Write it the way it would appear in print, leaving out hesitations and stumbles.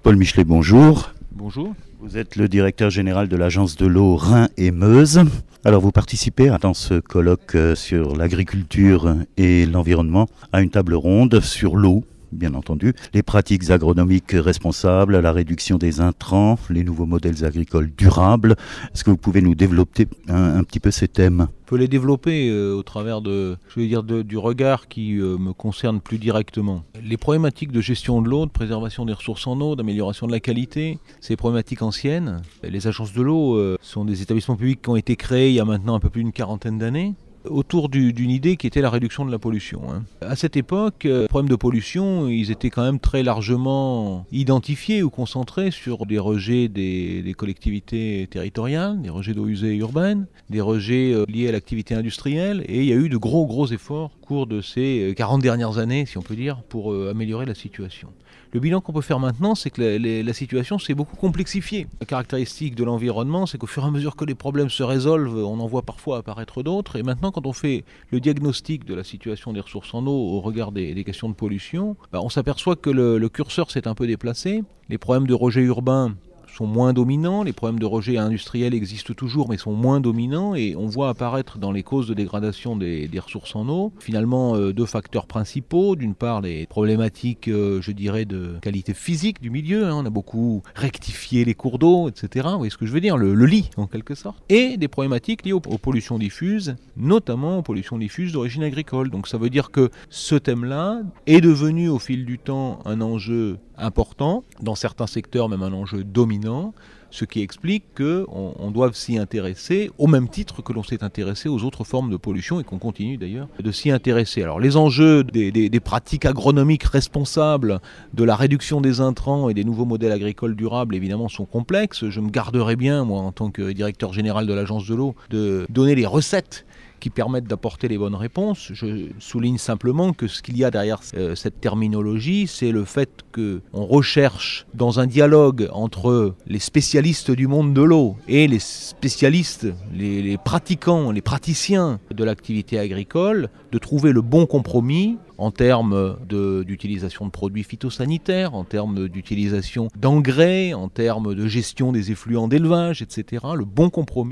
Paul Michelet, bonjour. Bonjour. Vous êtes le directeur général de l'agence de l'eau Rhin et Meuse. Alors vous participez dans ce colloque sur l'agriculture et l'environnement à une table ronde sur l'eau, bien entendu, les pratiques agronomiques responsables, la réduction des intrants, les nouveaux modèles agricoles durables. Est-ce que vous pouvez nous développer un petit peu ces thèmes ? On peut les développer au travers du regard qui me concerne plus directement. Les problématiques de gestion de l'eau, de préservation des ressources en eau, d'amélioration de la qualité, c'est des problématiques anciennes. Les agences de l'eau sont des établissements publics qui ont été créés il y a maintenant un peu plus d'une quarantaine d'années, autour d'une idée qui était la réduction de la pollution. À cette époque, les problèmes de pollution, ils étaient quand même très largement identifiés ou concentrés sur des rejets des collectivités territoriales, des rejets d'eau usée urbaine, des rejets liés à l'activité industrielle, et il y a eu de gros efforts au cours de ces 40 dernières années, si on peut dire, pour améliorer la situation. Le bilan qu'on peut faire maintenant, c'est que la situation s'est beaucoup complexifiée. La caractéristique de l'environnement, c'est qu'au fur et à mesure que les problèmes se résolvent, on en voit parfois apparaître d'autres. Et maintenant, quand on fait le diagnostic de la situation des ressources en eau au regard des questions de pollution, on s'aperçoit que le curseur s'est un peu déplacé. Les problèmes de rejet urbain sont moins dominants, les problèmes de rejet industriel existent toujours mais sont moins dominants, et on voit apparaître dans les causes de dégradation des ressources en eau finalement deux facteurs principaux. D'une part, les problématiques je dirais de qualité physique du milieu, on a beaucoup rectifié les cours d'eau, etc. Vous voyez ce que je veux dire, le lit en quelque sorte, et des problématiques liées aux pollutions diffuses, notamment aux pollutions diffuses d'origine agricole. Donc ça veut dire que ce thème-là est devenu au fil du temps un enjeu important, dans certains secteurs même un enjeu dominant, ce qui explique qu'on doit s'y intéresser au même titre que l'on s'est intéressé aux autres formes de pollution, et qu'on continue d'ailleurs de s'y intéresser. Alors les enjeux des pratiques agronomiques responsables, de la réduction des intrants et des nouveaux modèles agricoles durables évidemment sont complexes. Je me garderai bien, moi en tant que directeur général de l'agence de l'eau, de donner les recettes qui permettent d'apporter les bonnes réponses. Je souligne simplement que ce qu'il y a derrière cette terminologie, c'est le fait qu'on recherche dans un dialogue entre les spécialistes du monde de l'eau et les spécialistes, les pratiquants, les praticiens de l'activité agricole, de trouver le bon compromis en termes d'utilisation de produits phytosanitaires, en termes d'utilisation d'engrais, en termes de gestion des effluents d'élevage, etc. Le bon compromis